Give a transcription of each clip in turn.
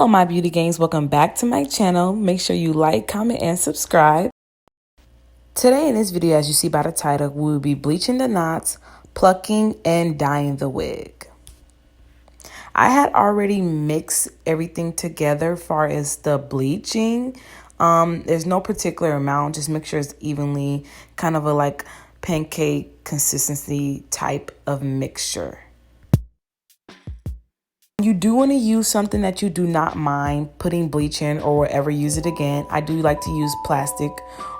Hello my beauty gangs, welcome back to my channel. Make sure you like, comment, and subscribe. Today in this video, as you see by the title, we will be bleaching the knots, plucking, and dyeing the wig. I had already mixed everything together as far as the bleaching. There's no particular amount, just make sure it's evenly, kind of a like pancake consistency type of mixture. You do want to use something that you do not mind putting bleach in or ever use it again. I do like to use plastic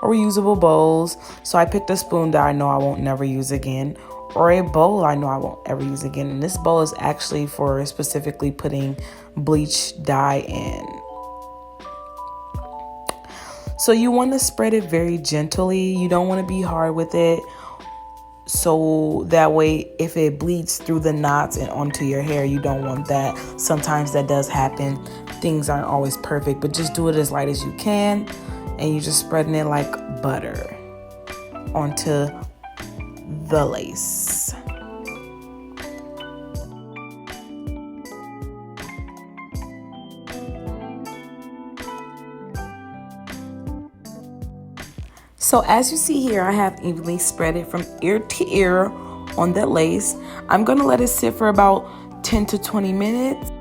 or reusable bowls. So I picked a spoon that I know I won't never use again, or a bowl I know I won't ever use again. And this bowl is actually for specifically putting bleach dye in. So you want to spread it very gently. You don't want to be hard with it. So that way, if it bleeds through the knots and onto your hair, you don't want that. Sometimes that does happen. Things aren't always perfect, but just do it as light as you can. And you're just spreading it like butter onto the lace. So as you see here, I have evenly spread it from ear to ear on that lace. I'm going to let it sit for about 10 to 20 minutes.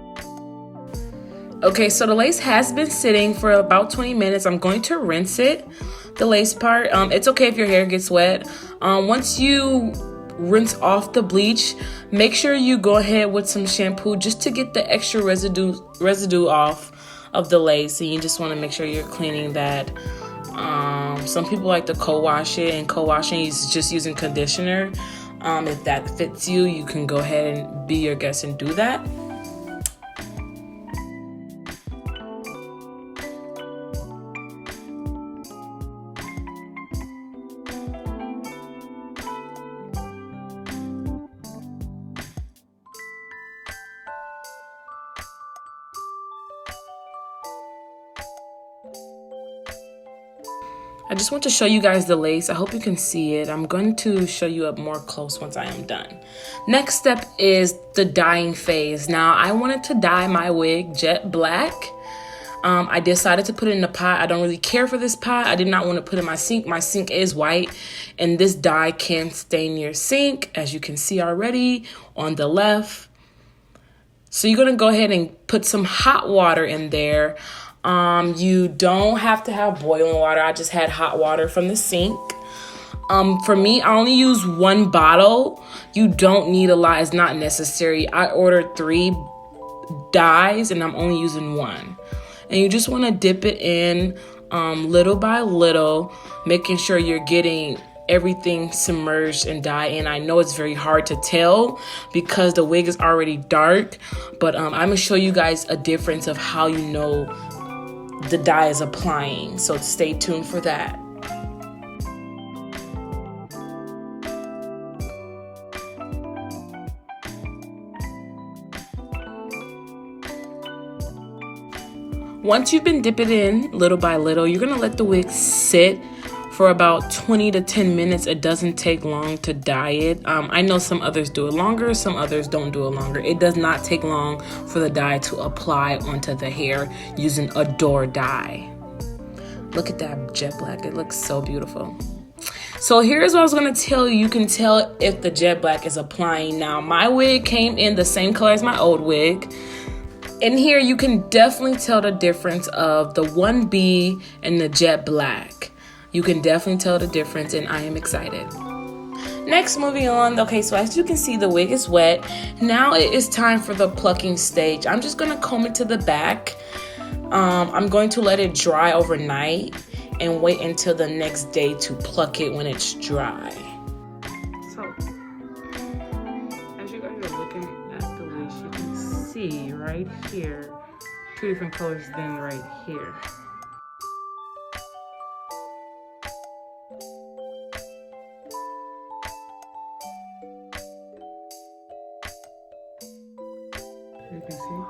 Okay, so the lace has been sitting for about 20 minutes. I'm going to rinse it, the lace part. It's okay if your hair gets wet. Once you rinse off the bleach, make sure you go ahead with some shampoo just to get the extra residue off of the lace. And you just want to make sure you're cleaning that. Some people like to co-wash it, and co-washing is just using conditioner. If that fits you, you can go ahead and be your guest and do that. I just want to show you guys the lace. I hope you can see it. I'm going to show you up more close once I am done. Next step is the dyeing phase. Now, I wanted to dye my wig jet black. I decided to put it in a pot. I don't really care for this pot. I did not want to put it in my sink. My sink is white, and this dye can stain your sink, as you can see already on the left. So you're going to go ahead and put some hot water in there. You don't have to have boiling water. I just had hot water from the sink. For me, I only use one bottle. You don't need a lot. It's not necessary. I ordered 3 dyes and I'm only using 1. And you just want to dip it in little by little, making sure you're getting everything submerged in dye. And I know it's very hard to tell because the wig is already dark, but I'm going to show you guys a difference of how you know the dye is applying, so stay tuned for that. Once you've been dipping in little by little, you're gonna let the wig sit for about 20 to 10 minutes. It doesn't take long to dye it. I know some others do it longer, some others don't do it longer. It does not take long for the dye to apply onto the hair using a door dye. Look at that jet black. It looks so beautiful. So here's what I was going to tell you. You can tell if the jet black is applying. Now, my wig came in the same color as my old wig. In here, you can definitely tell the difference of the 1B and the jet black. You can definitely tell the difference, and I am excited. Next, moving on. Okay, so as you can see, the wig is wet. Now it is time for the plucking stage. I'm just going to comb it to the back. I'm going to let it dry overnight and wait until the next day to pluck it when it's dry. So, as you guys are looking at the lace, you can see right here, 2 different colors than right here. You can see.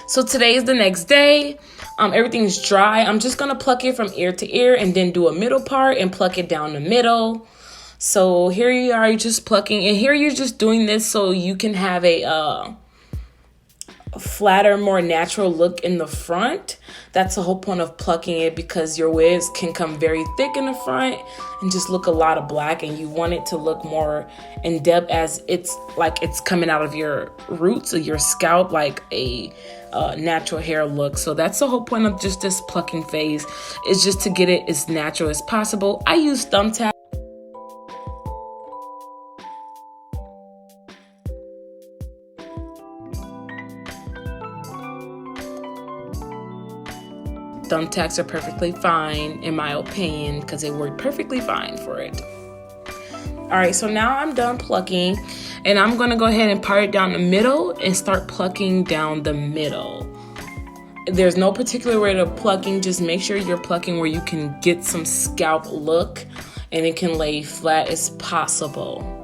So today is the next day. Everything's dry. I'm just gonna pluck it from ear to ear and then do a middle part and pluck it down the middle. So here you are, you're just plucking, and here you're just doing this so you can have a flatter, more natural look in the front. That's the whole point of plucking it, because your wigs can come very thick in the front and just look a lot of black, and you want it to look more in depth as it's like it's coming out of your roots of your scalp, like a natural hair look. So that's the whole point of just this plucking phase, is just to get it as natural as possible. I use thumbtacks. Thumbtacks are perfectly fine, in my opinion, because they work perfectly fine for it. All right, so now I'm done plucking, and I'm gonna go ahead and part it down the middle and start plucking down the middle. There's no particular way to plucking, just make sure you're plucking where you can get some scalp look and it can lay flat as possible.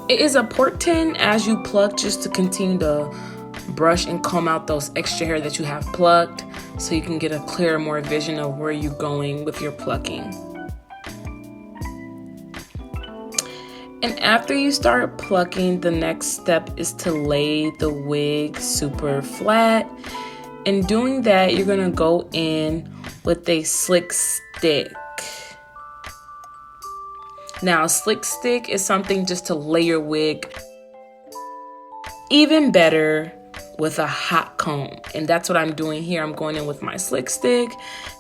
It is important as you pluck just to continue to brush and comb out those extra hair that you have plucked, so you can get a clearer, more vision of where you're going with your plucking. And after you start plucking, the next step is to lay the wig super flat. In doing that, you're gonna go in with a slick stick. Now, a slick stick is something just to lay your wig even better with a hot comb. And that's what I'm doing here. I'm going in with my slick stick,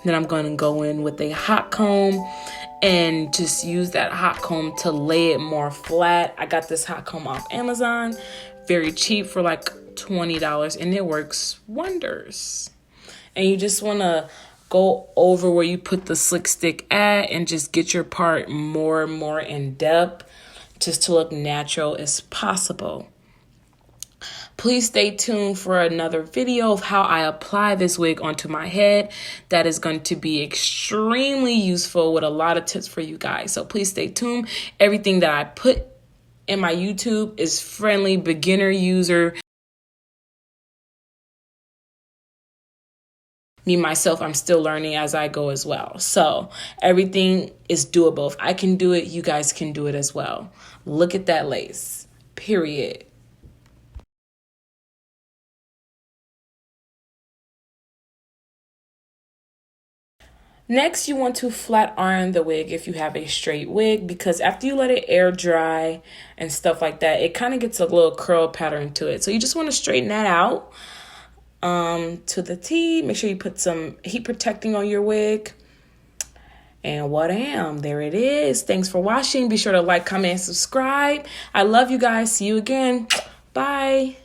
then I'm going to go in with a hot comb and just use that hot comb to lay it more flat. I got this hot comb off Amazon, very cheap, for like $20, and it works wonders. And you just want to go over where you put the slick stick at and just get your part more and more in depth, just to look natural as possible. Please stay tuned for another video of how I apply this wig onto my head. That is going to be extremely useful with a lot of tips for you guys. So please stay tuned. Everything that I put in my YouTube is friendly, beginner user. Me, myself, I'm still learning as I go as well. So everything is doable. If I can do it, you guys can do it as well. Look at that lace, period. Next, you want to flat iron the wig if you have a straight wig, because after you let it air dry and stuff like that, it kind of gets a little curl pattern to it. So you just want to straighten that out to the T. Make sure you put some heat protecting on your wig. And there it is. Thanks for watching. Be sure to like, comment, and subscribe. I love you guys. See you again. Bye.